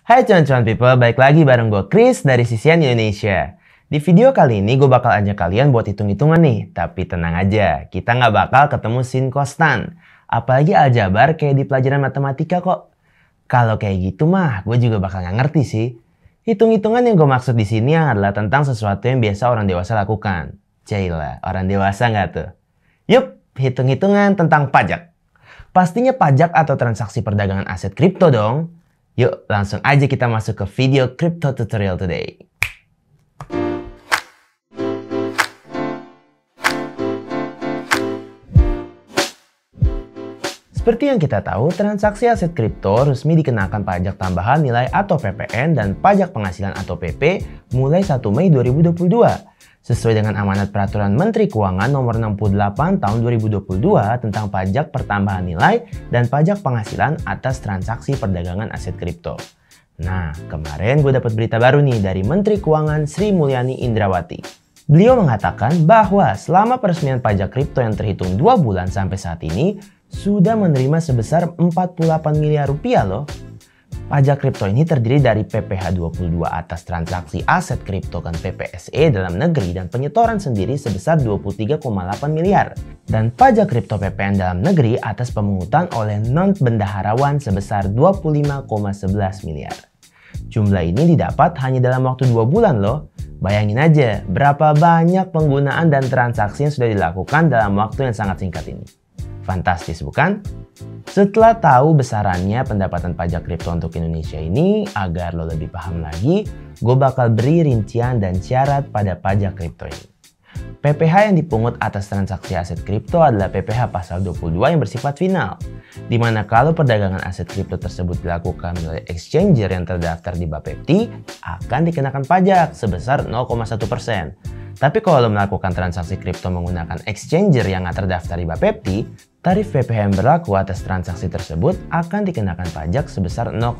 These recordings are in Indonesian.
Hai cuan-cuan people, balik lagi bareng gue Chris dari Sisian Indonesia. Di video kali ini gue bakal ajak kalian buat hitung-hitungan nih. Tapi tenang aja, kita nggak bakal ketemu sin kostan. Apalagi aljabar kayak di pelajaran matematika kok. Kalau kayak gitu mah, gue juga bakal nggak ngerti sih. Hitung-hitungan yang gue maksud di sini adalah tentang sesuatu yang biasa orang dewasa lakukan. Cailah, orang dewasa nggak tuh? Yup, hitung-hitungan tentang pajak. Pastinya pajak atau transaksi perdagangan aset kripto dong. Yuk, langsung aja kita masuk ke video crypto tutorial today. Seperti yang kita tahu, transaksi aset kripto resmi dikenakan pajak tambahan nilai atau PPN dan pajak penghasilan atau PP mulai 1 Mei 2022. Sesuai dengan amanat Peraturan Menteri Keuangan Nomor 68 Tahun 2022 tentang pajak pertambahan nilai dan pajak penghasilan atas transaksi perdagangan aset kripto. Nah, kemarin gue dapat berita baru nih dari Menteri Keuangan Sri Mulyani Indrawati. Beliau mengatakan bahwa selama peresmian pajak kripto yang terhitung 2 bulan sampai saat ini, sudah menerima sebesar 48 miliar rupiah loh. Pajak kripto ini terdiri dari PPh 22 atas transaksi aset kripto dan PPSE dalam negeri dan penyetoran sendiri sebesar 23,8 miliar. Dan pajak kripto PPN dalam negeri atas pemungutan oleh non-bendaharawan sebesar 25,11 miliar. Jumlah ini didapat hanya dalam waktu 2 bulan loh. Bayangin aja berapa banyak penggunaan dan transaksi yang sudah dilakukan dalam waktu yang sangat singkat ini. Fantastis bukan? Setelah tahu besarannya pendapatan pajak kripto untuk Indonesia ini, agar lo lebih paham lagi, gue bakal beri rincian dan syarat pada pajak kripto ini. PPh yang dipungut atas transaksi aset kripto adalah PPh pasal 22 yang bersifat final, di mana kalau perdagangan aset kripto tersebut dilakukan melalui exchanger yang terdaftar di Bapepti, akan dikenakan pajak sebesar 0,1%. Tapi kalau lo melakukan transaksi kripto menggunakan exchanger yang nggak terdaftar di Bapepti, tarif PPh yang berlaku atas transaksi tersebut akan dikenakan pajak sebesar 0,2%.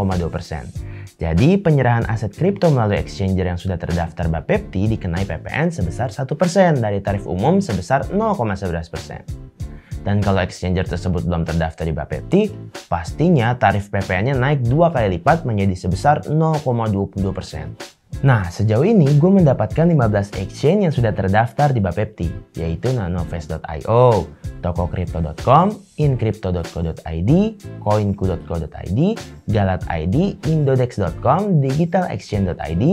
Jadi penyerahan aset kripto melalui exchanger yang sudah terdaftar Bapepti dikenai PPN sebesar 1% dari tarif umum sebesar 0,11%. Dan kalau exchanger tersebut belum terdaftar di Bapepti, pastinya tarif PPN-nya naik 2 kali lipat menjadi sebesar 0,22%. Nah, sejauh ini gue mendapatkan 15 exchange yang sudah terdaftar di Bapepti, yaitu nanofest.io, tokocrypto.com, incrypto.co.id, coinku.co.id, galat.id, indodex.com, digitalexchange.id,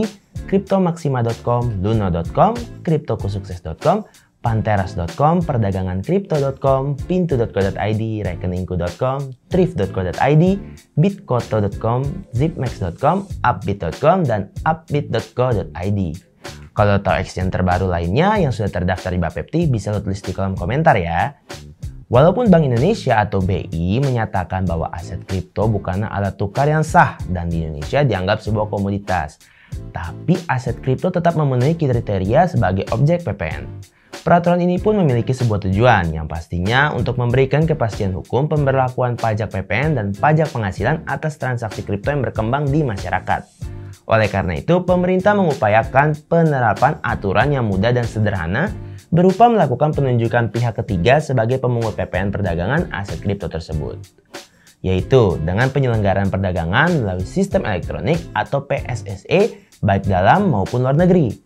cryptomaxima.com, luno.com, cryptokusukses.com, panteras.com, perdagangancrypto.com, pintu.co.id, rekeningku.com, thrift.co.id, bitkoto.com, zipmax.com, upbit.com, dan upbit.co.id. Kalau tahu exchange terbaru lainnya yang sudah terdaftar di Bapepti, bisa lo tulis di kolom komentar ya. Walaupun Bank Indonesia atau BI menyatakan bahwa aset kripto bukanlah alat tukar yang sah dan di Indonesia dianggap sebuah komoditas, tapi aset kripto tetap memenuhi kriteria sebagai objek PPN. Peraturan ini pun memiliki sebuah tujuan yang pastinya untuk memberikan kepastian hukum pemberlakuan pajak PPN dan pajak penghasilan atas transaksi kripto yang berkembang di masyarakat. Oleh karena itu, pemerintah mengupayakan penerapan aturan yang mudah dan sederhana berupa melakukan penunjukan pihak ketiga sebagai pemungut PPN perdagangan aset kripto tersebut, yaitu dengan penyelenggaraan perdagangan melalui sistem elektronik atau PSSE baik dalam maupun luar negeri.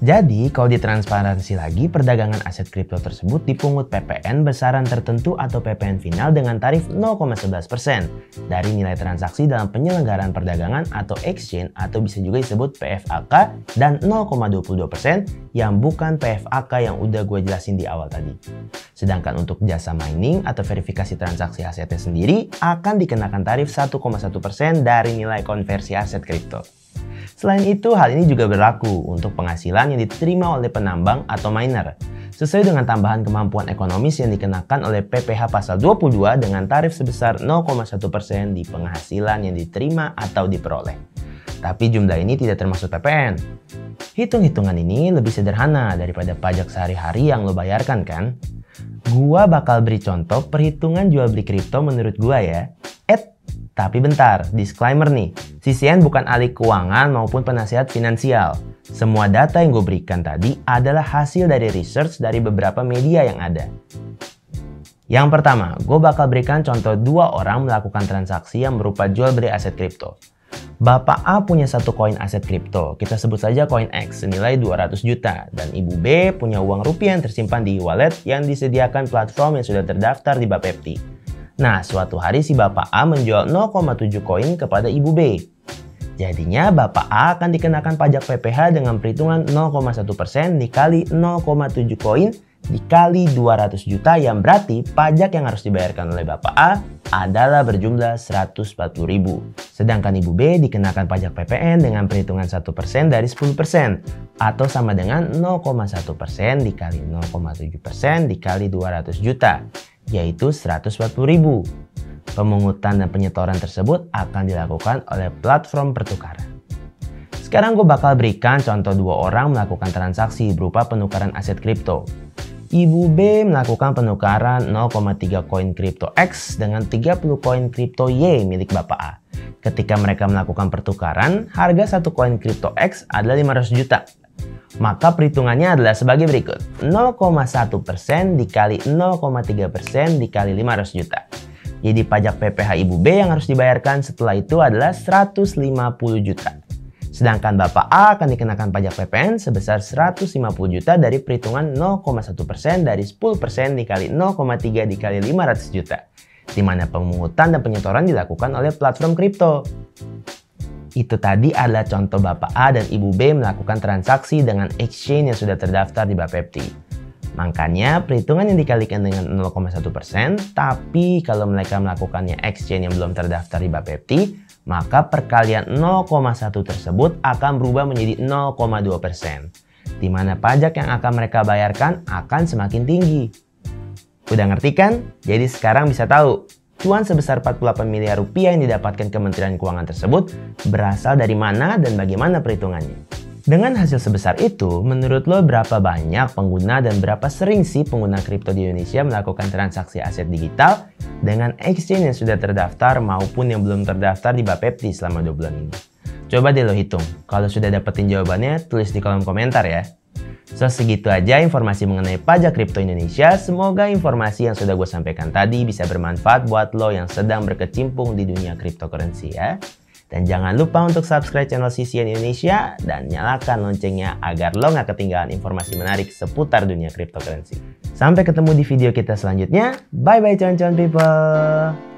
Jadi, kalau ditransparansi lagi, perdagangan aset kripto tersebut dipungut PPN besaran tertentu atau PPN final dengan tarif 0,11% dari nilai transaksi dalam penyelenggaraan perdagangan atau exchange atau bisa juga disebut PFAK dan 0,22% yang bukan PFAK yang udah gue jelasin di awal tadi. Sedangkan untuk jasa mining atau verifikasi transaksi asetnya sendiri akan dikenakan tarif 1,1% dari nilai konversi aset kripto. Selain itu, hal ini juga berlaku untuk penghasilan yang diterima oleh penambang atau miner, sesuai dengan tambahan kemampuan ekonomis yang dikenakan oleh PPh pasal 22 dengan tarif sebesar 0,1% di penghasilan yang diterima atau diperoleh. Tapi jumlah ini tidak termasuk PPN. Hitung-hitungan ini lebih sederhana daripada pajak sehari-hari yang lo bayarkan kan? Gua bakal beri contoh perhitungan jual beli kripto menurut gua ya. Tapi bentar, disclaimer nih, Sisian bukan ahli keuangan maupun penasihat finansial. Semua data yang gue berikan tadi adalah hasil dari research dari beberapa media yang ada. Yang pertama, gue bakal berikan contoh 2 orang melakukan transaksi yang berupa jual beli aset kripto. Bapak A punya satu koin aset kripto, kita sebut saja koin X senilai 200 juta. Dan Ibu B punya uang rupiah yang tersimpan di wallet yang disediakan platform yang sudah terdaftar di Bapepti. Nah, suatu hari si Bapak A menjual 0,7 koin kepada Ibu B. Jadinya Bapak A akan dikenakan pajak PPh dengan perhitungan 0,1% dikali 0,7 koin dikali 200 juta, yang berarti pajak yang harus dibayarkan oleh Bapak A adalah berjumlah 140.000. Sedangkan Ibu B dikenakan pajak PPN dengan perhitungan 1% dari 10% atau sama dengan 0,1% dikali 0,7% dikali 200 juta, yaitu 140.000. Pemungutan dan penyetoran tersebut akan dilakukan oleh platform pertukaran. Sekarang gue bakal berikan contoh dua orang melakukan transaksi berupa penukaran aset kripto. Ibu B melakukan penukaran 0,3 koin kripto X dengan 30 koin kripto Y milik Bapak A. Ketika mereka melakukan pertukaran, harga satu koin kripto X adalah 500 juta. Maka perhitungannya adalah sebagai berikut. 0,1% dikali 0,3% dikali 500 juta. Jadi pajak PPh Ibu B yang harus dibayarkan setelah itu adalah 150 juta. Sedangkan Bapak A akan dikenakan pajak PPN sebesar 150 juta dari perhitungan 0,1% dari 10% dikali 0,3 dikali 500 juta. Di mana pemungutan dan penyetoran dilakukan oleh platform kripto. Itu tadi adalah contoh Bapak A dan Ibu B melakukan transaksi dengan exchange yang sudah terdaftar di Bapepti. Makanya perhitungan yang dikalikan dengan 0,1%, tapi kalau mereka melakukannya exchange yang belum terdaftar di Bapepti, maka perkalian 0,1 tersebut akan berubah menjadi 0,2%. Di mana pajak yang akan mereka bayarkan akan semakin tinggi. Udah ngerti kan? Jadi sekarang bisa tahu, cuan sebesar 48 miliar rupiah yang didapatkan Kementerian Keuangan tersebut berasal dari mana dan bagaimana perhitungannya. Dengan hasil sebesar itu, menurut lo berapa banyak pengguna dan berapa sering sih pengguna kripto di Indonesia melakukan transaksi aset digital dengan exchange yang sudah terdaftar maupun yang belum terdaftar di Bapepti selama 2 bulan ini? Coba deh lo hitung. Kalau sudah dapetin jawabannya, tulis di kolom komentar ya. So, segitu aja informasi mengenai pajak kripto Indonesia. Semoga informasi yang sudah gue sampaikan tadi bisa bermanfaat buat lo yang sedang berkecimpung di dunia cryptocurrency ya. Dan jangan lupa untuk subscribe channel CCN Indonesia dan nyalakan loncengnya agar lo nggak ketinggalan informasi menarik seputar dunia cryptocurrency. Sampai ketemu di video kita selanjutnya. Bye bye cuan-cuan people.